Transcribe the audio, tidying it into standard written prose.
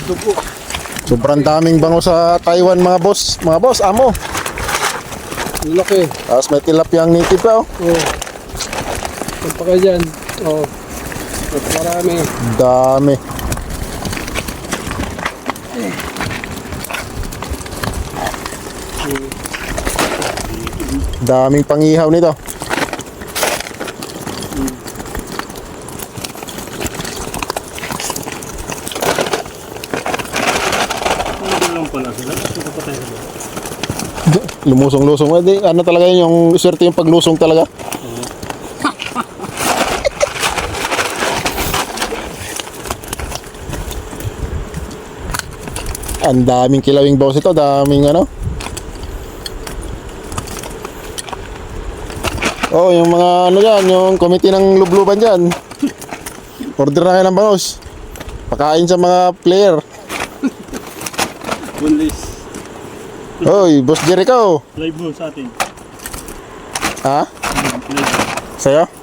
Dugo. Sobrang daming bango sa Taiwan mga boss. Mga boss, amo. Laki. Tapos may tilapia ang native pa oh. Oh. Ito pa kayo dyan. Oh. At marami. Dami. Daming pangihaw nito. Ano lang pala sila? Ito patay sila. Lumusong-lusong. Ano talaga yun, yung swerte yung paglusong talaga. Ang daming kilawing boss ito, daming ano. Oh, yung mga ano yan, yung committee ng lubluban dyan. Order na kayo ng bangos. Pakain sa mga player. Bunlis. Oy, Boss Jericho. Live mo sa atin. Ha? Live. Sa'yo?